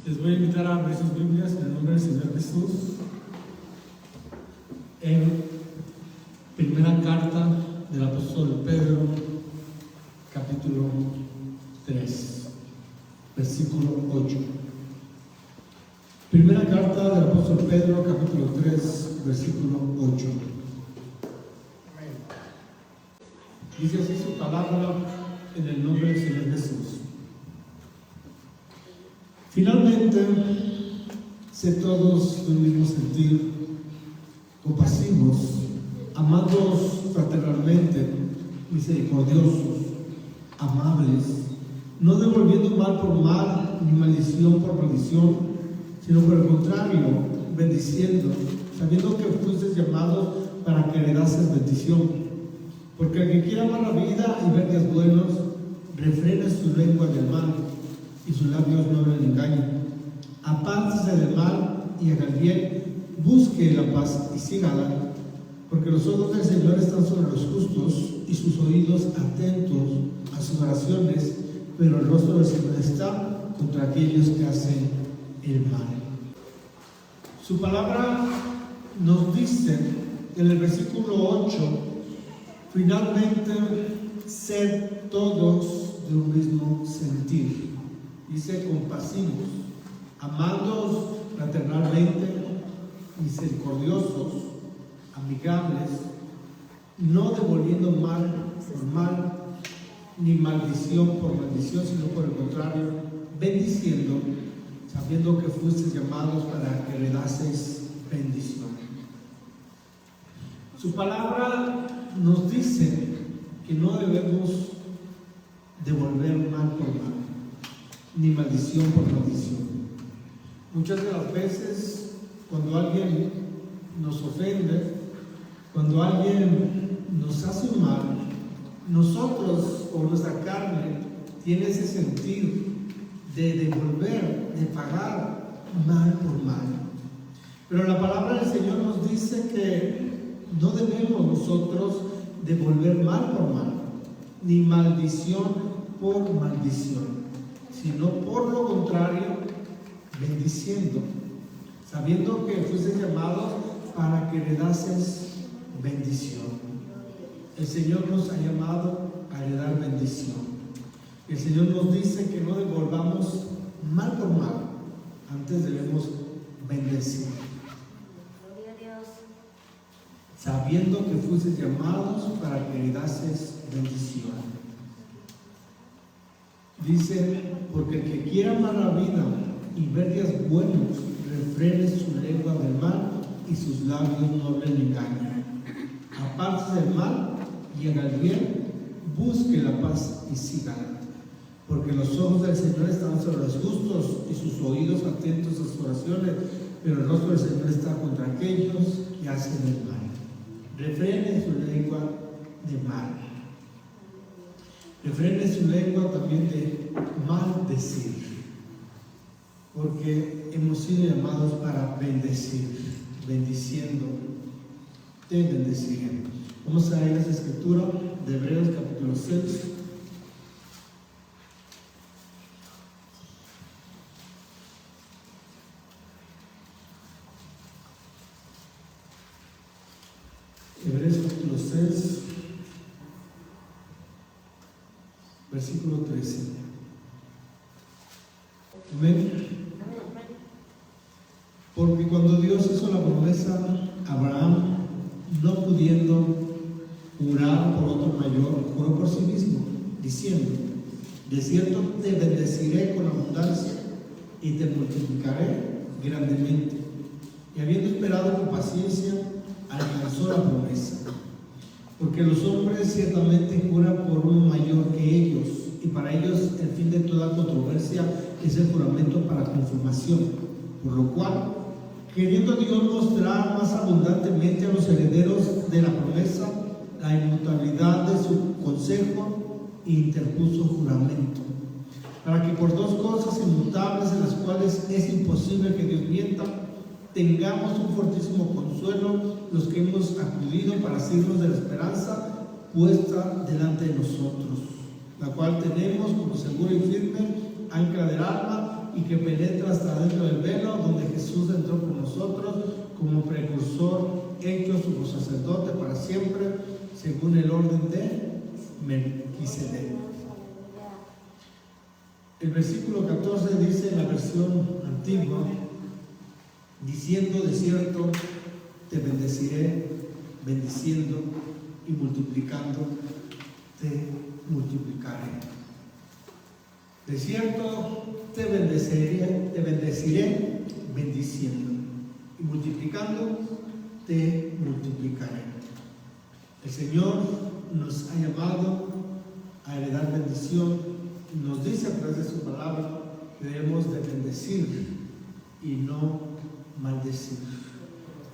Les voy a invitar a abrir sus Biblias en el nombre del Señor Jesús en primera carta del apóstol Pedro, capítulo 3, versículo 8. Primera carta del apóstol Pedro, capítulo 3, versículo 8. Dice así su palabra en el nombre del Señor Jesús. Finalmente, sé todos de un mismo sentir, compasivos, amados fraternalmente, misericordiosos, amables, no devolviendo mal por mal, ni maldición por maldición, sino por el contrario, bendiciendo, sabiendo que fuisteis llamados para que heredases bendición. Porque el que quiera amar la vida y ver días buenos, refrene su lengua del mal, y sus labios no hablen engaño. Apártese del mal y haga el bien, busque la paz y sígala, porque los ojos del Señor están sobre los justos y sus oídos atentos a sus oraciones, pero el rostro del Señor está contra aquellos que hacen el mal. Su palabra nos dice en el versículo 8, finalmente, sed todos de un mismo sentir. Dice compasivos, amados fraternalmente, misericordiosos, amigables, no devolviendo mal por mal, ni maldición por maldición, sino por el contrario, bendiciendo, sabiendo que fuisteis llamados para que heredaseis bendición. Su palabra nos dice que no debemos devolver mal por mal, ni maldición por maldición. Muchas de las veces, cuando alguien nos ofende, cuando alguien nos hace un mal, nosotros o nuestra carne tiene ese sentir de devolver, de pagar mal por mal. Pero la palabra del Señor nos dice que no debemos nosotros devolver mal por mal, ni maldición por maldición, sino por lo contrario, bendiciendo, sabiendo que fuiste llamados para que heredases bendición. El Señor nos ha llamado a heredar bendición. El Señor nos dice que no devolvamos mal por mal, antes debemos bendecir. Gloria a Dios. Sabiendo que fuiste llamados para que heredases bendición. Dice, porque el que quiera amar la vida y ver días buenos, refrene su lengua del mal y sus labios no hablen engaño. Apártese del mal y haga el bien, busque la paz y sígala. Porque los ojos del Señor están sobre los justos y sus oídos atentos a sus oraciones, pero el rostro del Señor está contra aquellos que hacen el mal. Refrene su lengua de mal. Refrene su lengua también de maldecir, porque hemos sido llamados para bendecir, bendiciendo, te bendeciré. Vamos a ir a esa escritura de Hebreos capítulo 6. Hebreos capítulo 6, versículo 13. Amén. Porque cuando Dios hizo la promesa a Abraham, no pudiendo jurar por otro mayor, juró por sí mismo, diciendo: de cierto te bendeciré con abundancia y te multiplicaré grandemente. Y habiendo esperado con paciencia, alcanzó la promesa. Porque los hombres ciertamente juran por uno mayor que ellos, y para ellos el fin de toda controversia es el juramento para confirmación. Por lo cual, queriendo Dios mostrar más abundantemente a los herederos de la promesa la inmutabilidad de su consejo, interpuso juramento, para que por dos cosas inmutables en las cuales es imposible que Dios mienta, tengamos un fortísimo consuelo los que hemos acudido para asirnos de la esperanza puesta delante de nosotros, la cual tenemos como segura y firme ancla del alma, y que penetra hasta dentro del velo, donde Jesús entró por nosotros como precursor, hecho sumo sacerdote para siempre, según el orden de Melquisedec. El versículo 14 dice en la versión antigua, diciendo: de cierto te bendeciré, bendiciendo, y multiplicando te multiplicaré. De cierto te bendeciré, bendiciendo, y multiplicando te multiplicaré. El Señor nos ha llamado a heredar bendición y nos dice a través de su palabra que debemos de bendecir y no maldecir,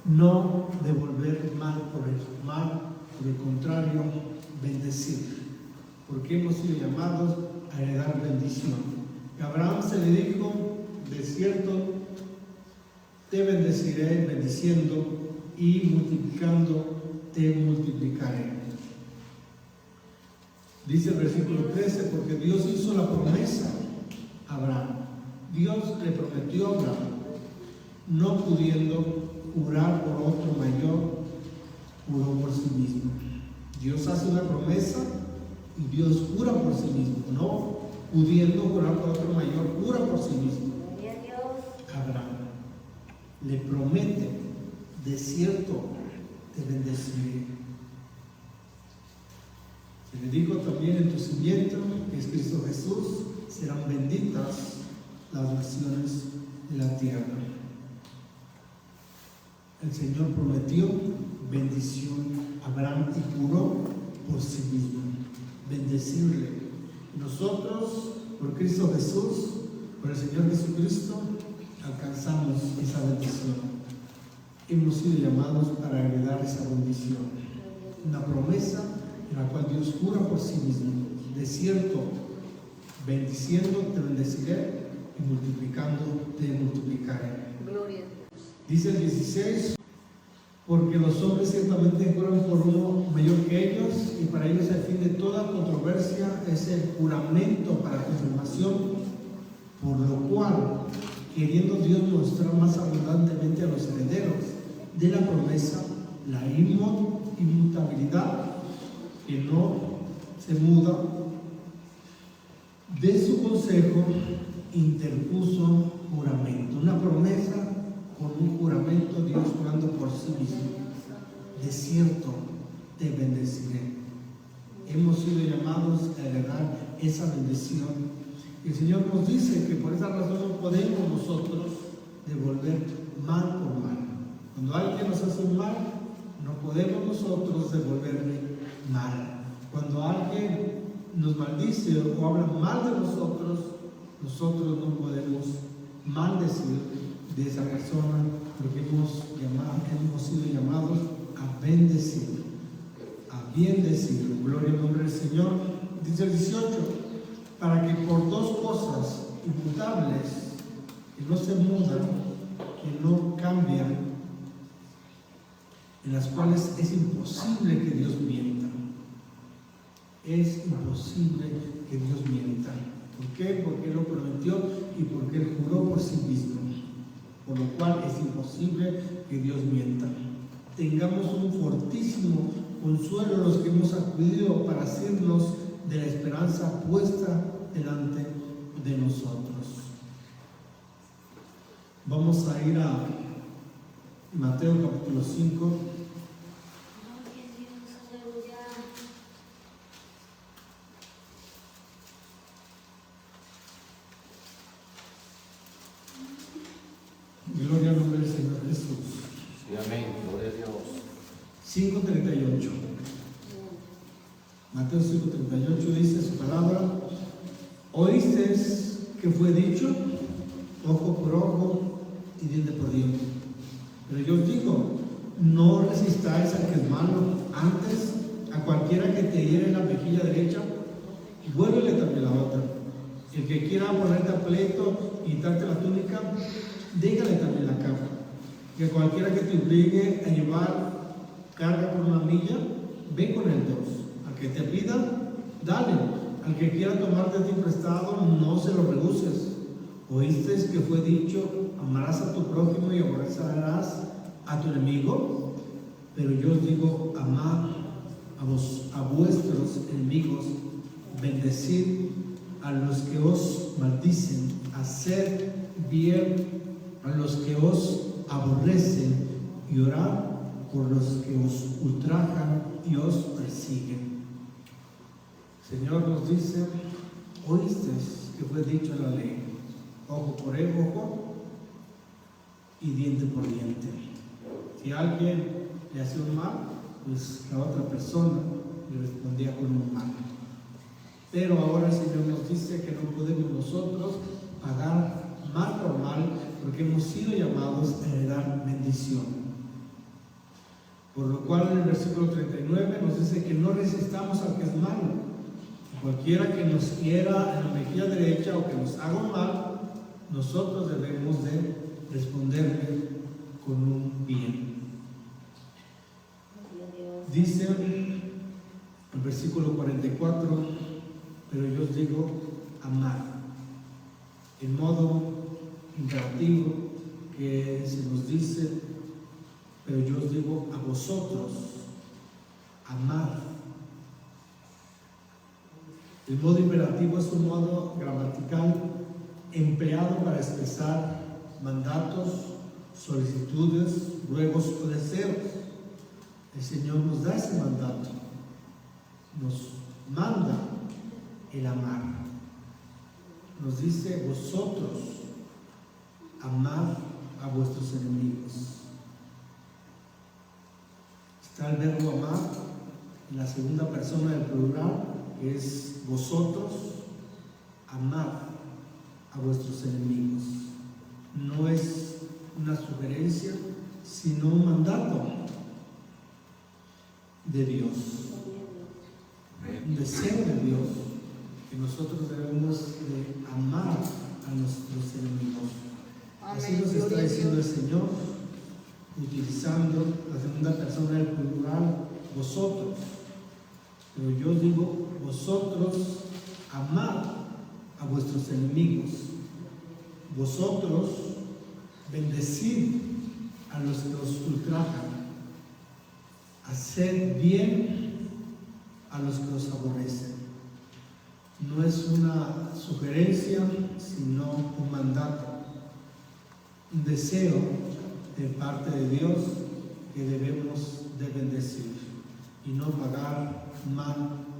no devolver mal por el mal, por el contrario, bendecir, porque hemos sido llamados a heredar bendición. A Abraham se le dijo: de cierto te bendeciré, bendiciendo, y multiplicando te multiplicaré. Dice el versículo 13: porque Dios hizo la promesa a Abraham. Dios le prometió a Abraham, no pudiendo jurar por otro mayor, juró por sí mismo. Dios hace una promesa y Dios jura por sí mismo, no pudiendo jurar por otro mayor, jura por sí mismo. Abraham le promete: de cierto te bendeciré. Se le dijo también: en tu simiente, que es Cristo Jesús, serán benditas las naciones de la tierra. El Señor prometió bendición a Abraham y juró por sí mismo bendecirle. Nosotros, por Cristo Jesús, por el Señor Jesucristo, alcanzamos esa bendición. Hemos sido llamados para heredar esa bendición, una promesa en la cual Dios jura por sí mismo: de cierto, bendiciendo te bendeciré, y multiplicando te multiplicaré. Gloria a Dios. Dice el 16: porque los hombres ciertamente juran por uno mayor que ellos, y para ellos el fin de toda controversia es el juramento para confirmación, por lo cual, queriendo Dios mostrar más abundantemente a los herederos de la promesa la inmutabilidad, que no se muda, de su consejo interpuso juramento. Una promesa con un juramento, Dios jurando por sí mismo: de cierto te bendeciré. Hemos sido llamados a heredar esa bendición. Y el Señor nos dice que por esa razón no podemos nosotros devolver mal por mal. Cuando alguien nos hace un mal, no podemos nosotros devolverle mal. Cuando alguien nos maldice o habla mal de nosotros, nosotros no podemos maldecir de esa persona, porque hemos sido llamados a bendecir, a bien decir. Gloria al nombre del Señor. Dice el 18: para que por dos cosas inmutables, que no se mudan, que no cambian, en las cuales es imposible que Dios mienta. Es imposible que Dios mienta. ¿Por qué? Porque Él lo prometió y porque Él juró por sí mismo. Por lo cual es imposible que Dios mienta. Tengamos un fortísimo consuelo los que hemos acudido para hacernos de la esperanza puesta delante de nosotros. Vamos a ir a Mateo capítulo 5. Gloria al nombre del Señor Jesús. Sí, amén. Gloria a Dios. 5:38. Mateo 5:38 dice su palabra: oísteis que fue dicho, ojo por ojo y diente por diente. Pero yo os digo, no resistáis al que es malo, antes a cualquiera que te hiere en la mejilla derecha, vuélvele también la otra. El que quiera ponerte a pleito y quitarte la túnica, dígale también la capa. Que cualquiera que te obligue a llevar carga por una milla, ve con el 2. Al que te pida, dale. Al que quiera tomar de ti prestado, no se lo rehuses. Oísteis que fue dicho, amarás a tu prójimo y aborrecerás a tu enemigo. Pero yo os digo, amad a vuestros enemigos, bendecid a los que os maldicen, haced bien a los que os aborrecen y orad por los que os ultrajan y os persiguen. El Señor nos dice, oísteis que fue dicho en la ley, ojo por ojo y diente por diente. Si alguien le hacía un mal, pues la otra persona le respondía con un mal. Pero ahora el Señor nos dice que no podemos nosotros pagar mal por mal, porque hemos sido llamados a heredar bendición. Por lo cual en el versículo 39 nos dice que no resistamos al que es malo. Cualquiera que nos hiera en la mejilla derecha o que nos haga un mal, nosotros debemos de responderle con un bien. Dice el versículo 44, pero yo os digo, amad. En modo imperativo que se nos dice, pero yo os digo a vosotros, amad. El modo imperativo es un modo gramatical empleado para expresar mandatos, solicitudes, ruegos o deseos. El Señor nos da ese mandato, nos manda el amar. Nos dice, vosotros amad a vuestros enemigos. Está el verbo amar en la segunda persona del plural, que es vosotros, amad a vuestros enemigos. No es una sugerencia, sino un mandato de Dios, un deseo de Dios, que nosotros debemos de amar a nuestros enemigos. Así nos está diciendo el Señor, utilizando la segunda persona del plural, vosotros. Pero yo digo, vosotros amad a vuestros enemigos. Vosotros bendecid a los que os ultrajan. Haced bien a los que os aborrecen. No es una sugerencia, sino un mandato, un deseo de parte de Dios que debemos de bendecir y no pagar mal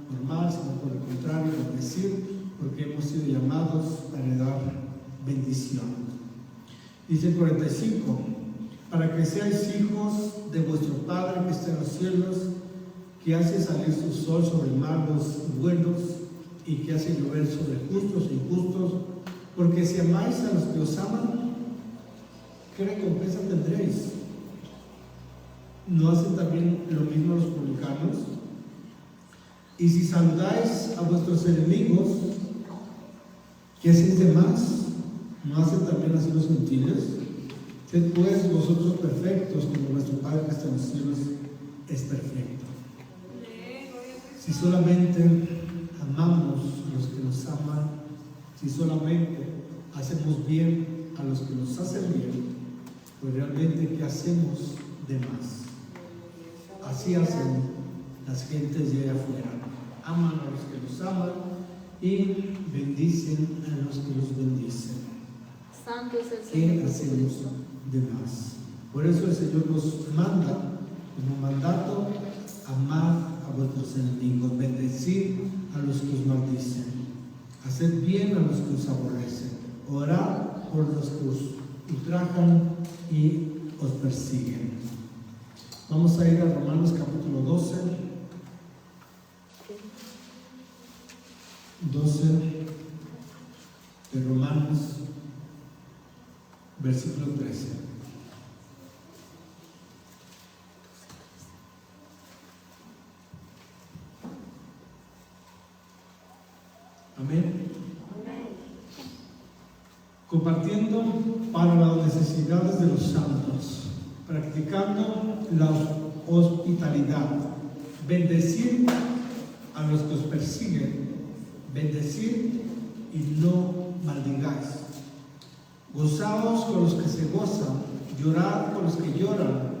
por mal, sino por el contrario, bendecir, porque hemos sido llamados a heredar bendición. Dice el 45, para que seáis hijos de vuestro Padre que está en los cielos, que hace salir su sol sobre malos y buenos, y que hace llover sobre justos e injustos, porque si amáis a los que os aman, ¿qué recompensa tendréis? ¿No hacen también lo mismo los publicanos? Y si saludáis a vuestros enemigos, ¿qué hacéis de más? ¿No hacen también así los gentiles? Sed pues vosotros perfectos, como vuestro Padre que está en los cielos es perfecto. Si solamente amamos a los que nos aman, si solamente hacemos bien a los que nos hacen bien, pues realmente ¿qué hacemos de más? Así hacen las gentes de allá afuera. Aman a los que los aman y bendicen a los que los bendicen. Santo es el ¿Qué Señor. hacemos de más? Por eso el Señor nos manda como mandato, amar a vuestros enemigos, bendecir a los que os maldicen, hacer bien a los que os aborrecen, orar por los que os ultrajan y os persiguen. Vamos a ir a Romanos capítulo 12 de Romanos, versículo 13. Amén. Compartiendo para las necesidades de los santos, practicando la hospitalidad, bendecir a los que os persiguen, bendecir y no maldigáis. Gozaos con los que se gozan, llorad con los que lloran.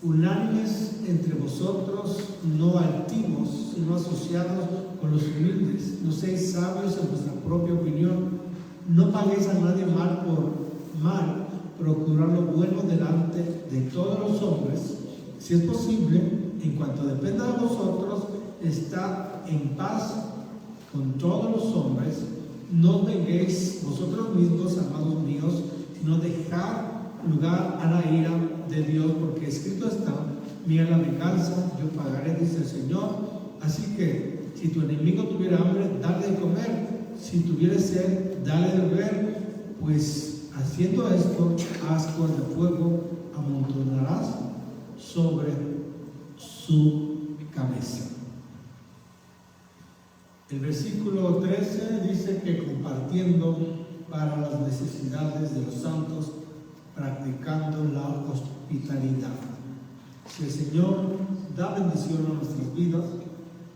Unánimes entre vosotros, no altivos, sino asociados con los humildes. No seáis sabios en vuestra propia opinión. No paguéis a nadie mal por mal. Procurad lo bueno delante de todos los hombres. Si es posible, en cuanto dependa de vosotros, estad en paz con todos los hombres. No os venguéis vosotros mismos, amados míos, sino dejad lugar a la ira de Dios, porque escrito está: mía la venganza, yo pagaré, dice el Señor. Así que, si tu enemigo tuviera hambre, dale de comer; si tuviera sed, dale de beber, pues haciendo esto, ascuas de fuego amontonarás sobre su cabeza. El versículo 13 dice que compartiendo para las necesidades de los santos, practicando la hospitalidad. Si el Señor da bendición a nuestras vidas,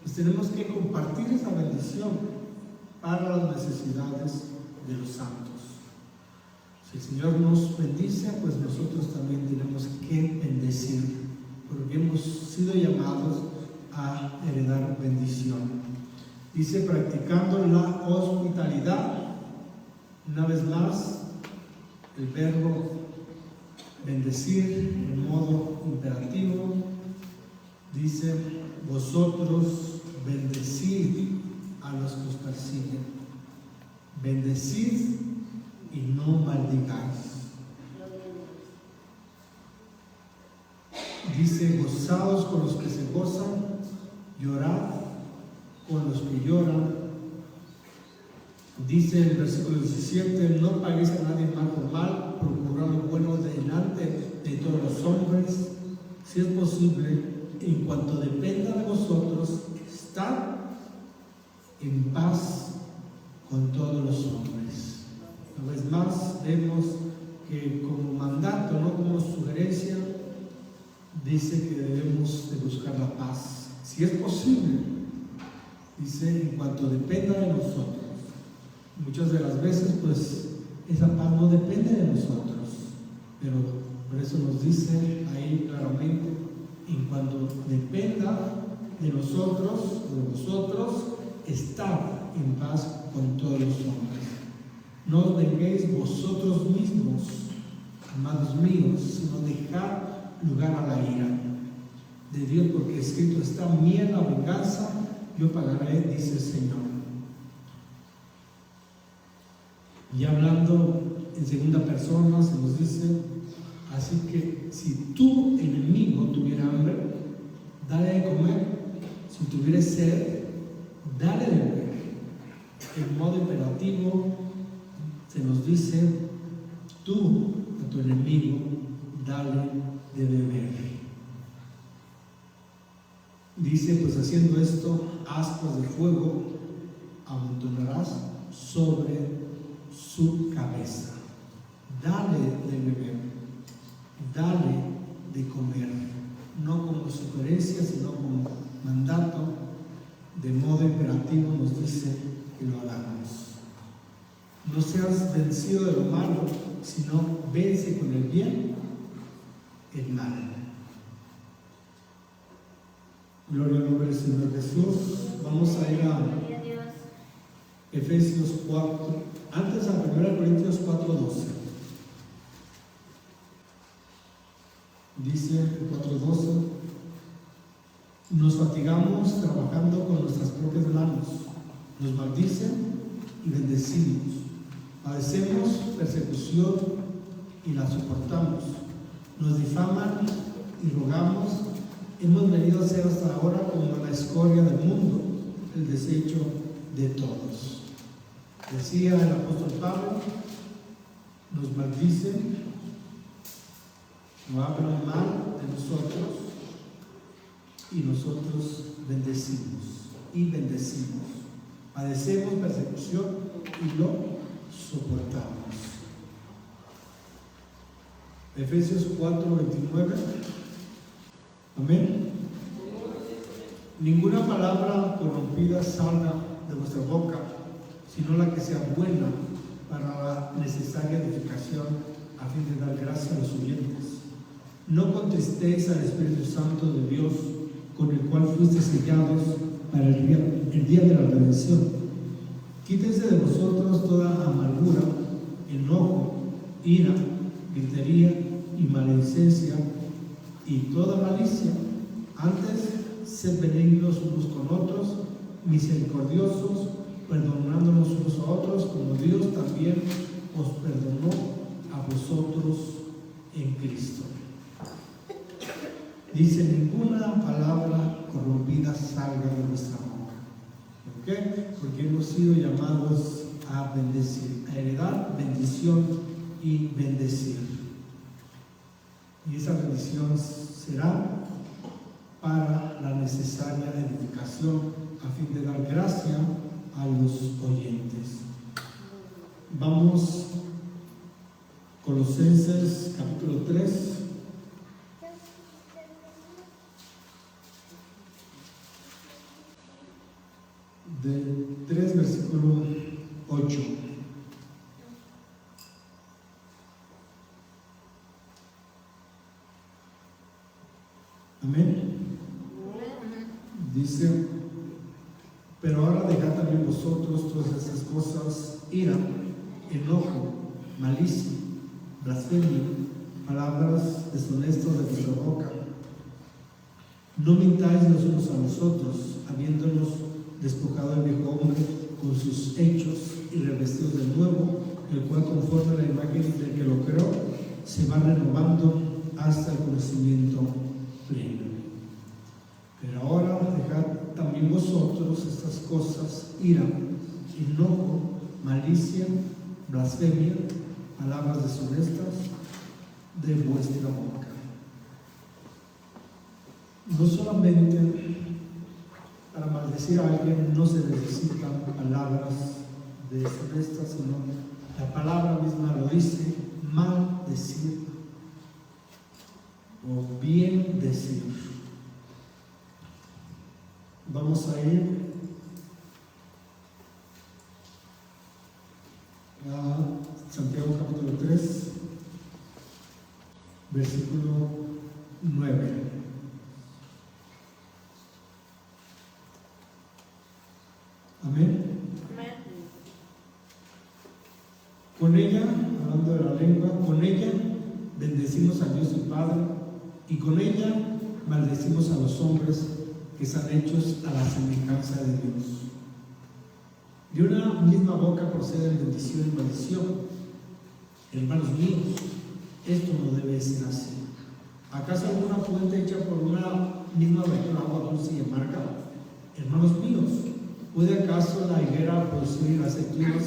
pues tenemos que compartir esa bendición para las necesidades de los santos. Si el Señor nos bendice, pues nosotros también tenemos que bendecir, porque hemos sido llamados a heredar bendición. Dice practicando la hospitalidad. Una vez más, el verbo bendecir en modo imperativo. Dice: vosotros bendecid a los que os persiguen. Bendecid y no maldigáis. Dice: gozaos con los que se gozan, llorad con los que lloran. Dice el versículo 17: no paguéis a nadie mal por mal, procurad lo bueno delante de todos los hombres. Si es posible, en cuanto dependa de vosotros, estad en paz con todos los hombres. Una vez más, vemos que como mandato, no como sugerencia, dice que debemos de buscar la paz. Si es posible, dice, en cuanto dependa de nosotros. Muchas de las veces, pues, esa paz no depende de nosotros, pero por eso nos dice ahí claramente: en cuanto dependa de nosotros, de vosotros, estad en paz con todos los hombres. No os venguéis vosotros mismos, amados míos, sino dejad lugar a la ira de Dios, porque escrito está: mía la venganza, yo pagaré, dice el Señor. Y hablando en segunda persona, se nos dice: así que si tu enemigo tuviera hambre, dale de comer; si tuviera sed, dale de beber. En modo imperativo se nos dice: tú a tu enemigo dale de beber. Dice: pues haciendo esto, ascuas de fuego amontonarás sobre su cabeza. Dale de beber, dale de comer, no como sugerencia, sino como mandato. De modo imperativo nos dice que lo hagamos. No seas vencido de lo malo, sino vence con el bien el mal. Gloria al nombre del Señor Jesús. Vamos a ir a Efesios 4, antes a 1 Corintios 4:12. Dice el 4:12: nos fatigamos trabajando con nuestras propias manos, nos maldicen y bendecimos, padecemos persecución y la soportamos, nos difaman y rogamos. Hemos venido a ser hasta ahora como la escoria del mundo, el desecho de todos. Decía el apóstol Pablo: nos maldicen, no hablan mal de nosotros, y nosotros bendecimos y bendecimos. Padecemos persecución y lo soportamos. Efesios 4:29. Amén. Ninguna palabra corrompida salga de vuestra boca, sino la que sea buena para la necesaria edificación a fin de dar gracia a los oyentes. No contristéis al Espíritu Santo de Dios, con el cual fuiste sellados para el día de la redención. Quítense de vosotros toda amargura, enojo, ira, gritería y maledicencia y toda malicia. Antes, sed benignos unos con otros, misericordiosos, perdonándonos unos a otros, como Dios también os perdonó a vosotros en Cristo. Dice: ninguna palabra corrompida salga de nuestra boca. ¿Por qué? Porque hemos sido llamados a bendecir, a heredar bendición y bendecir. Y esa bendición será para la necesaria edificación a fin de dar gracia a los oyentes. Vamos, Colosenses capítulo 3. Del 3, versículo 8. Amén. Dice: pero ahora dejad también vosotros todas esas cosas: ira, enojo, malicia, blasfemia, palabras deshonestas de vuestra boca. No mintáis los unos a los otros, habiéndonos despojado el viejo hombre con sus hechos y revestidos de nuevo, el cual, conforme a la imagen del que lo creó, se va renovando hasta el conocimiento pleno. Pero ahora dejad también vosotros estas cosas: ira, enojo, malicia, blasfemia, palabras deshonestas de vuestra boca. No solamente para maldecir a alguien no se necesitan palabras deshonestas, sino la palabra misma lo dice: maldecir o bien decir. Vamos a ir a Santiago capítulo 3, versículo 9. Amén. Amén. Con ella, hablando de la lengua, con ella bendecimos a Dios y Padre, y con ella maldecimos a los hombres que están hechos a la semejanza de Dios. De una misma boca proceden bendición y maldición. Hermanos míos, esto no debe ser así. ¿Acaso alguna fuente hecha por una misma región agua dulce y amarga? Hermanos míos, ¿puede acaso la higuera producir aceitunas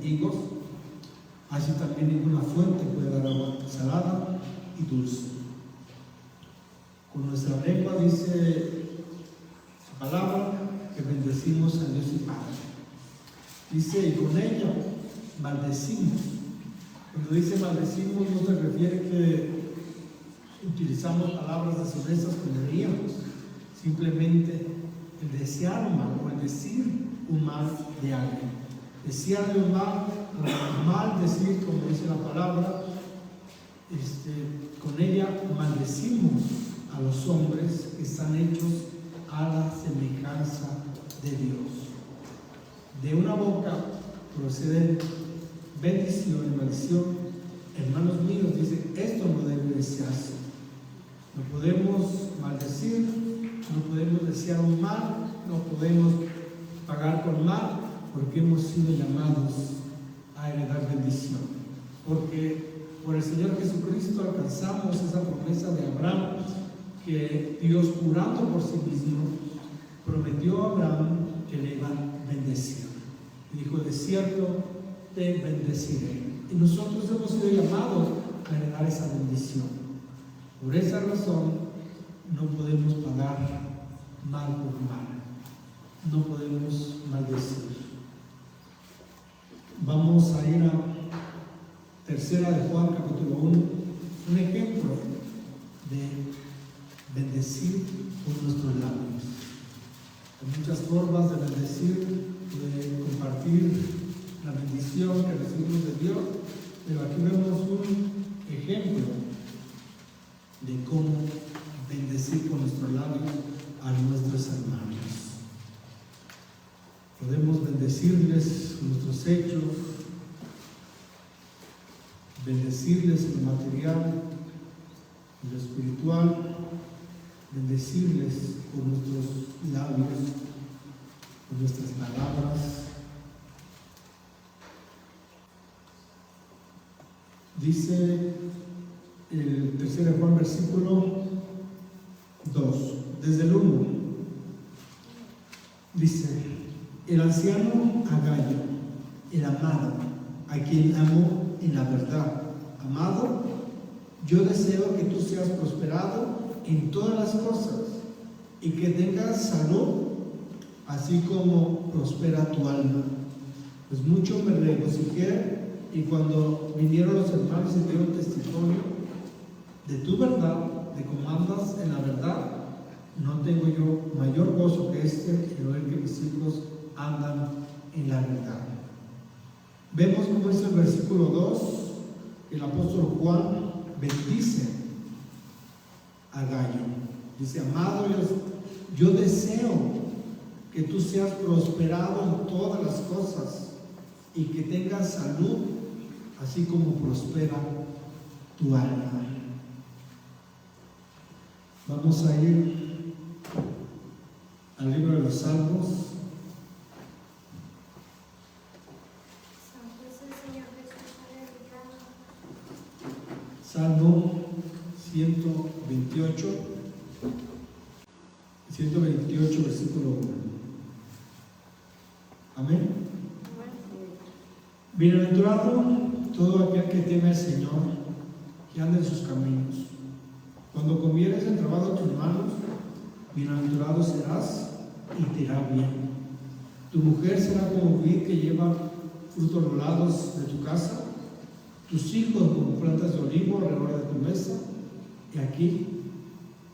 y higos? Así también ninguna fuente puede dar agua salada y dulce. Con nuestra lengua dice su palabra que bendecimos a Dios y Padre. Dice: y con ella maldecimos. Cuando dice maldecimos, no se refiere que utilizamos palabras deshonestas como diríamos. Simplemente el desear un mal o el decir un mal de alguien. Desearle un mal, decir, como dice la palabra, con ella maldecimos a los hombres que están hechos a la semejanza de Dios. De una boca proceden bendición y maldición. Hermanos míos, dice: esto no debe desearse. No podemos maldecir, no podemos desear un mal, no podemos pagar con mal, porque hemos sido llamados a heredar bendición. Porque por el Señor Jesucristo alcanzamos esa promesa de Abraham, que Dios, jurando por sí mismo, prometió a Abraham que le iba a bendecir. Y dijo: de cierto te bendeciré. Y nosotros hemos sido llamados a heredar esa bendición. Por esa razón no podemos pagar mal por mal, no podemos maldecir. Vamos a ir a Tercera de Juan capítulo 1, un ejemplo de bendecir con nuestros labios. Hay muchas formas de bendecir, de compartir la bendición que recibimos de Dios, pero aquí vemos un ejemplo de cómo bendecir con nuestros labios a nuestros hermanos. Podemos bendecirles con nuestros hechos, bendecirles en lo material, en lo espiritual, bendecirles con nuestros labios, con nuestras palabras. Dice el 3 de Juan, versículo 2, desde el 1, dice: el anciano Agayo, el amado, a quien amo en la verdad. Amado, yo deseo que tú seas prosperado en todas las cosas y que tengas salud, así como prospera tu alma. Pues mucho me regocijé, y cuando vinieron los hermanos y dieron testimonio de tu verdad, de cómo andas en la verdad, no tengo yo mayor gozo que este, el oír que mis hijos andan en la verdad. Vemos como dice el versículo 2, el apóstol Juan bendice a Gayo. Dice: amado, yo deseo que tú seas prosperado en todas las cosas y que tengas salud, así como prospera tu alma. Vamos a ir al libro de los Salmos. Santo es el Señor Jesús, aleluya. Salmo 128, 128, versículo 1. Amén. Bienaventurado todo aquel que teme al Señor, que anda en sus caminos. Cuando comieres el trabajo de tus manos, bienaventurado serás y te irá bien. Tu mujer será como vid que lleva frutos a los lados de tu casa, tus hijos como plantas de olivo alrededor de tu mesa. Y aquí,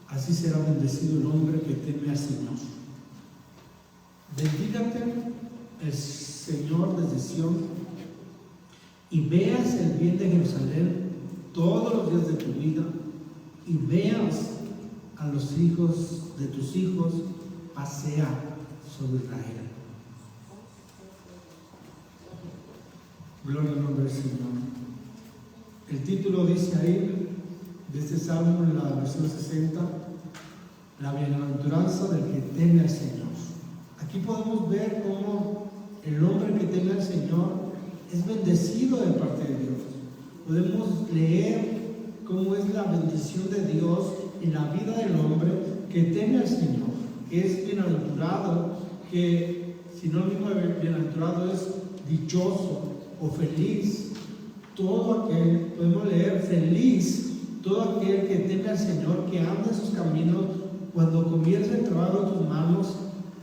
así será bendecido el hombre que teme al Señor. Bendígate el Señor desde Sión, y veas el bien de Jerusalén todos los días de tu vida, y veas a los hijos de tus hijos pasear sobre Israel. Gloria al nombre del Señor. El título dice ahí, de este salmo, en la versión 60, la bienaventuranza del que teme al Señor. Aquí podemos ver cómo el hombre que teme al Señor es bendecido de parte de Dios. Podemos leer cómo es la bendición de Dios en la vida del hombre que teme al Señor, que es bienaventurado, que sinónimo de bienaventurado es dichoso o feliz. Todo aquel, podemos leer feliz, todo aquel que teme al Señor, que anda en sus caminos. Cuando comience el trabajo de tus manos,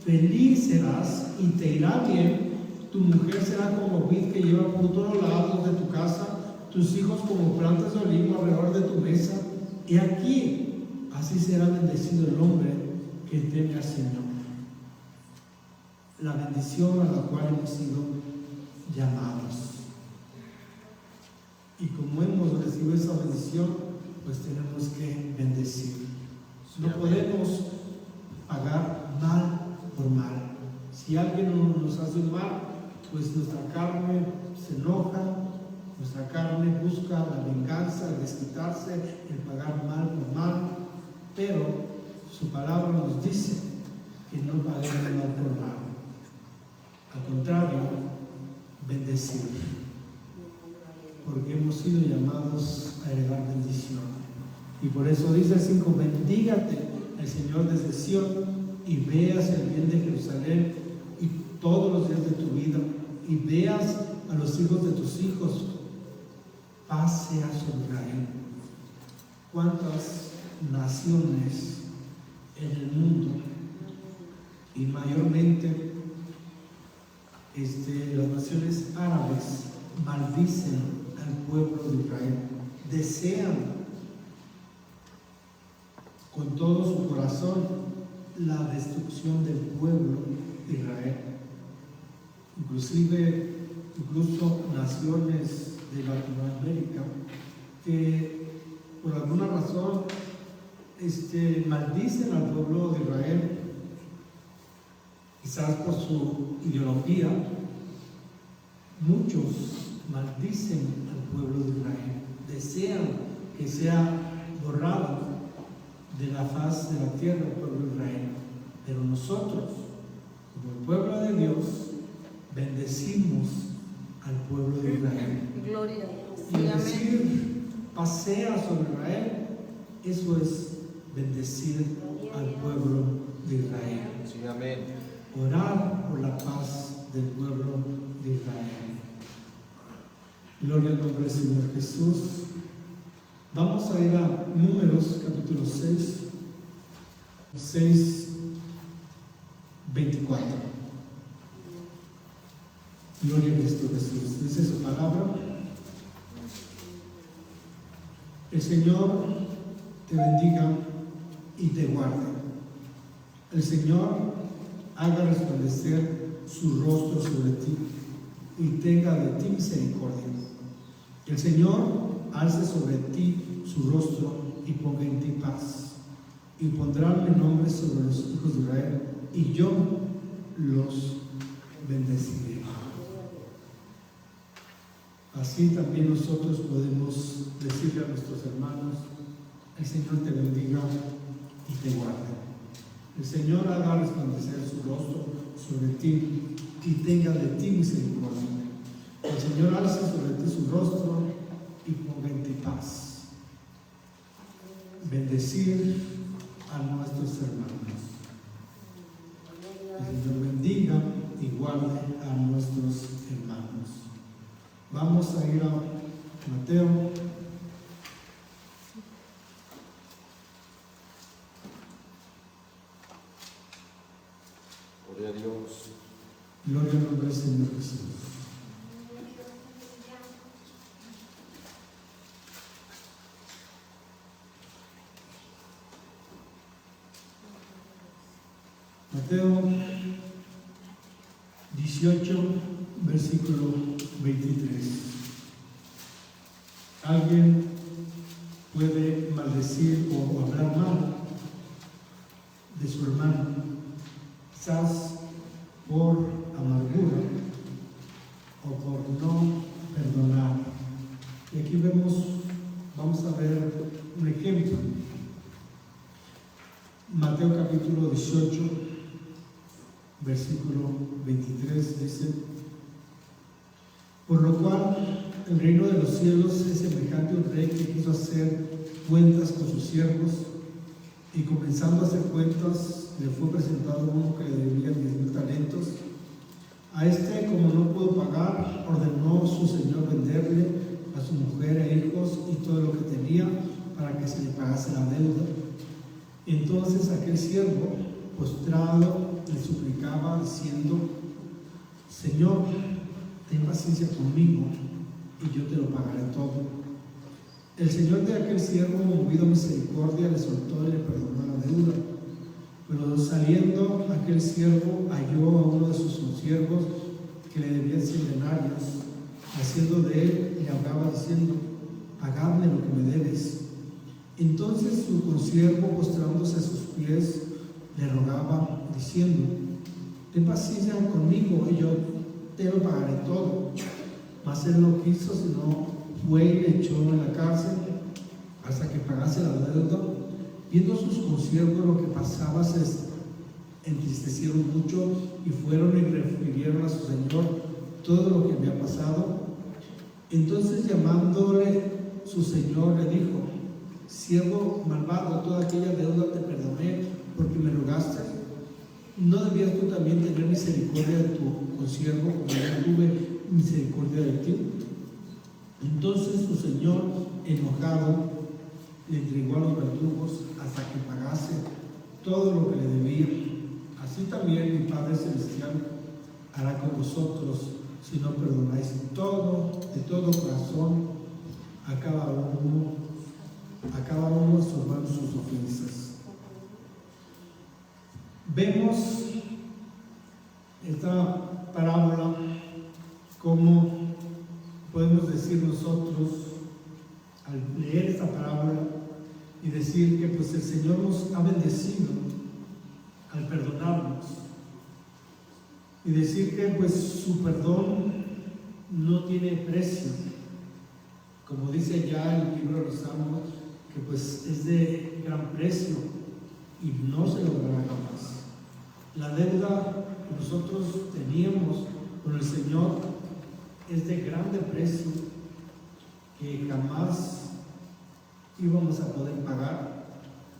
feliz serás y te irá bien. Tu mujer será como vid que lleva fruto a los lados de tu casa, tus hijos como plantas de olivo alrededor de tu mesa. Y aquí, así será bendecido el hombre que teme al Señor. La bendición a la cual hemos sido llamados. Y como hemos recibido esa bendición, pues tenemos que bendecir. No podemos pagar mal por mal. Si alguien nos hace un mal, pues nuestra carne se enoja, nuestra carne busca la venganza, el desquitarse, el pagar mal por mal, pero su palabra nos dice que no paguemos mal por mal. Al contrario, bendecir, porque hemos sido llamados a heredar bendición. Y por eso dice el 5: bendígate el Señor desde Sión, y veas el bien de Jerusalén y todos los días de tu vida, y veas a los hijos de tus hijos pasea sobre Israel. ¿Cuántas naciones en el mundo, y mayormente las naciones árabes, maldicen al pueblo de Israel? Desean con todo su corazón la destrucción del pueblo de Israel. Inclusive incluso naciones de Latinoamérica, que por alguna razón maldicen al pueblo de Israel, quizás por su ideología. Muchos maldicen al pueblo de Israel, desean que sea borrado de la faz de la tierra el pueblo de Israel. Pero nosotros, como el pueblo de Dios, bendecimos al pueblo de Israel. Gloria a Dios. Y decir pasea sobre Israel, eso es bendecir al pueblo de Israel. Sí, amén. Orar por la paz del pueblo de Israel. Gloria al nombre del Señor Jesús. Vamos a ir a Números capítulo 6, 24. Gloria a Cristo Jesús. Dice su palabra: el Señor te bendiga y te guarde. El Señor haga resplandecer su rostro sobre ti y tenga de ti misericordia. El Señor alce sobre ti su rostro y ponga en ti paz. Y pondrá mi nombre sobre los hijos de Israel, y yo los bendeciré. Así también nosotros podemos decirle a nuestros hermanos: el Señor te bendiga y te guarde. El Señor haga resplandecer su rostro sobre ti y tenga de ti misericordia. El Señor alce sobre ti su rostro y ponga en ti paz. Bendecir a nuestros hermanos. El Señor bendiga y guarde a nuestros hermanos. Vamos a ir a Mateo Gloria a Dios. Gloria al nombre del Señor Jesús. Mateo 18, versículo 23. Alguien puede maldecir o hablar mal de su hermano, quizás por amargura o por no perdonar. Y aquí vamos a ver un ejemplo. Mateo capítulo 18, versículo 23 dice: por lo cual el reino de los cielos es semejante a un rey que quiso hacer cuentas con sus siervos, y comenzando a hacer cuentas le fue presentado uno que le debía 10,000 talentos. A este, como no pudo pagar, ordenó su señor venderle a su mujer e hijos y todo lo que tenía para que se le pagase la deuda. Entonces aquel siervo, postrado, le suplicaba diciendo: Señor, ten paciencia conmigo y yo te lo pagaré todo. El señor de aquel siervo, movido a misericordia, le soltó y le perdonó la deuda. Pero saliendo aquel siervo, halló a uno de sus consiervos que le debía 100 denarios. Haciendo de él, le hablaba diciendo: pagadme lo que me debes. Entonces su consiervo, postrándose a sus pies, le rogaba diciendo: ten paciencia conmigo y yo te lo pagaré todo. Mas él no quiso, sino fue y le echó en la cárcel hasta que pagase la deuda. Viendo sus consiervos lo que pasaba, se entristecieron mucho y fueron y refirieron a su señor todo lo que había pasado. Entonces, llamándole su señor, le dijo: siervo malvado, toda aquella deuda te perdoné porque me rogaste. ¿No debías tú también tener misericordia de tu consiervo como yo tuve misericordia de ti? Entonces su señor, enojado, le entregó a los verdugos hasta que pagase todo lo que le debía. Así también mi Padre Celestial hará con vosotros si no perdonáis de todo corazón a cada uno de sus hermanos sus ofensas. Vemos esta parábola como esta parábola y decir que pues el Señor nos ha bendecido al perdonarnos y decir que pues su perdón no tiene precio, como dice ya el libro de los Salmos, que pues es de gran precio y no se logrará jamás. La deuda que nosotros teníamos con el Señor es de grande precio que jamás íbamos a poder pagar.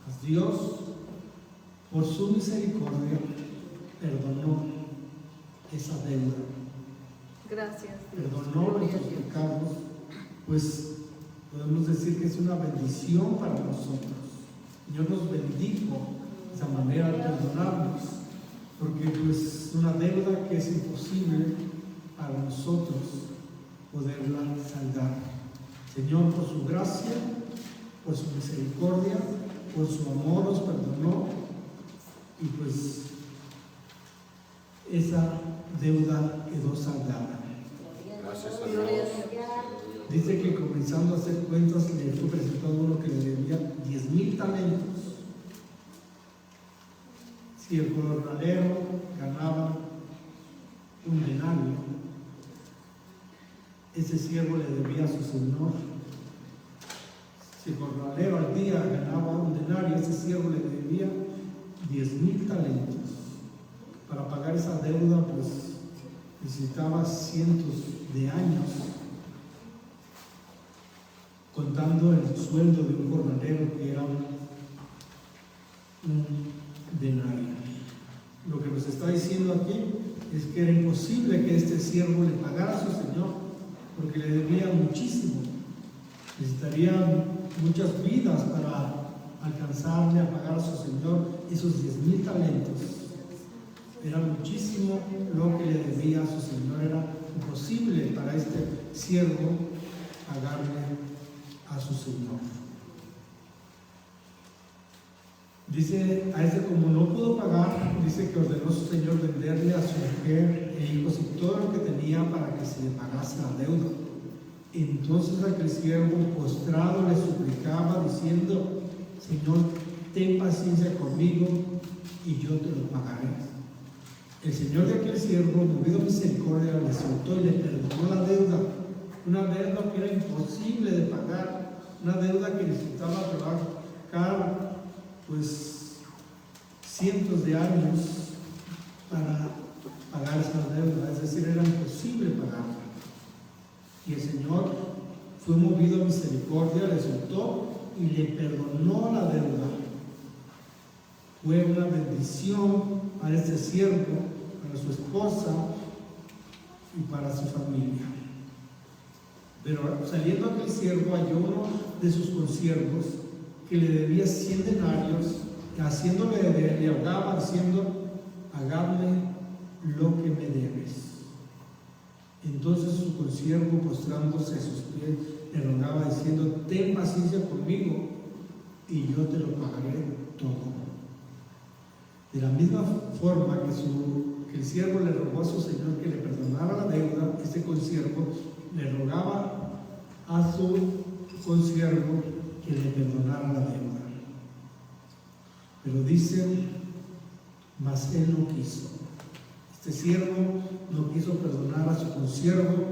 Mas Dios, por su misericordia, perdonó esa deuda. Gracias. Perdonó nuestros pecados, pues podemos decir que es una bendición para nosotros. Dios nos bendijo de esa manera al perdonarnos, porque pues es una deuda que es imposible para nosotros poderla saldar. Señor, por su gracia, por su misericordia, por su amor nos perdonó y pues esa deuda quedó saldada. Gracias a Gloria a Dios. Dios. Dice que comenzando a hacer cuentas le fue presentado uno que le debía 10,000 talentos. Si el jornalero ganaba un denario, ese siervo le debía a su señor. Si el jornalero al día ganaba un denario, ese siervo le debía 10,000 talentos. Para pagar esa deuda, pues necesitaba cientos de años, contando el sueldo de un jornalero que era un denario. Lo que nos está diciendo aquí es que era imposible que este siervo le pagara a su señor, porque le debía muchísimo. Necesitaría muchas vidas para alcanzarle a pagar a su señor esos 10,000 talentos. Era muchísimo lo que le debía a su señor. Era imposible para este siervo pagarle a su señor. Dice, a este como no pudo pagar, dice que ordenó su señor venderle a su mujer e hijos y todo lo que tenía para que se le pagase la deuda. Entonces aquel siervo postrado le suplicaba diciendo, Señor, ten paciencia conmigo y yo te lo pagaré. El señor de aquel siervo, movido a misericordia, le soltó y le perdonó la deuda. Una deuda que era imposible de pagar, una deuda que necesitaba trabajar pues cientos de años para pagar esa deuda, es decir, era imposible pagarla. Y el Señor fue movido a misericordia, le soltó y le perdonó la deuda. Fue una bendición para este siervo, para su esposa y para su familia. Pero saliendo aquel siervo halló uno de sus consiervos que le debía 100 denarios, haciéndole deber, le ahogaba diciendo, hágame lo que me debes. Entonces su consiervo, postrándose a sus pies, le rogaba diciendo, ten paciencia conmigo y yo te lo pagaré todo. De la misma forma que el siervo le rogó a su señor que le perdonara la deuda, este consiervo le rogaba a su consiervo que le perdonara la deuda. Pero dice, mas él no quiso. Este siervo no quiso perdonar a su consiervo,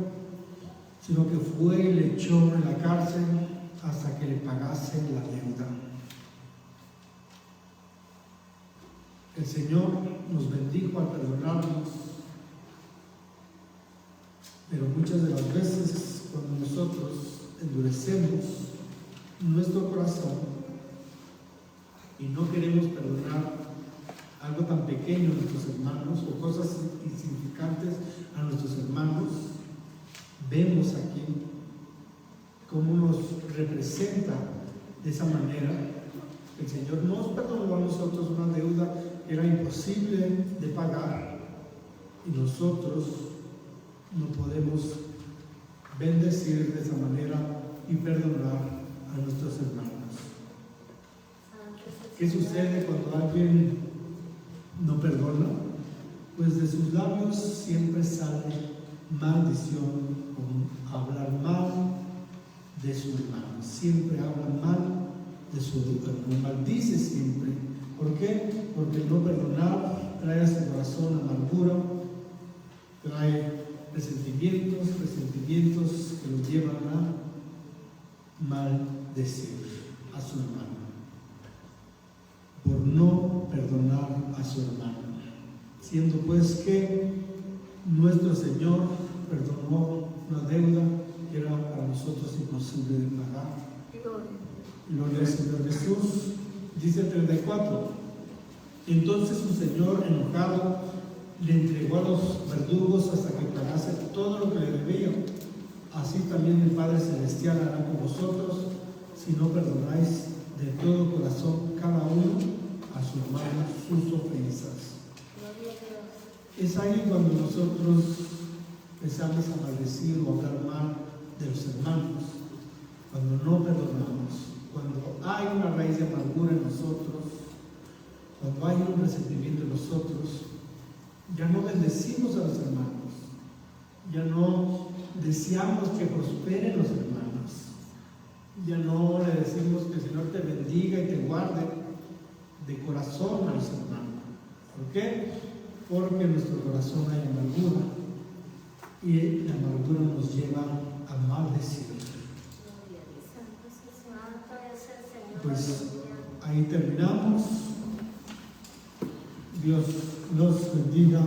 sino que fue y le echó en la cárcel hasta que le pagase la deuda. El Señor nos bendijo al perdonarnos, pero muchas de las veces cuando nosotros endurecemos nuestro corazón y no queremos perdonar algo tan pequeño a nuestros hermanos o cosas insignificantes a nuestros hermanos, vemos aquí cómo nos representa de esa manera. El Señor nos perdonó a nosotros una deuda que era imposible de pagar y nosotros no podemos bendecir de esa manera y perdonar a nuestros hermanos. ¿Qué sucede cuando alguien no perdona? Pues de sus labios siempre sale maldición, hablar mal de su hermano. Siempre habla mal de su hermano, maldice siempre. ¿Por qué? Porque el no perdonar trae a su corazón amargura, trae resentimientos que lo llevan a maldecir a su hermano, por no perdonar a su hermano, siendo pues que nuestro Señor perdonó una deuda que era para nosotros imposible de pagar. Gloria al Señor Jesús. Dice el 34. Entonces su Señor, enojado, le entregó a los verdugos hasta que pagase todo lo que le debía. Así también el Padre Celestial hará con vosotros, si no perdonáis de todo corazón cada uno a su hermano sus ofensas. Es ahí cuando nosotros empezamos a maldecir o a hablar mal de los hermanos, cuando no perdonamos, cuando hay una raíz de amargura en nosotros, cuando hay un resentimiento en nosotros, ya no bendecimos a los hermanos, ya no deseamos que prosperen los hermanos, ya no le decimos que el Señor te bendiga y te guarde de corazón a los hermanos. ¿Por qué? Porque en nuestro corazón hay amargura y la amargura nos lleva a maldecir. Pues ahí terminamos. Dios nos bendiga.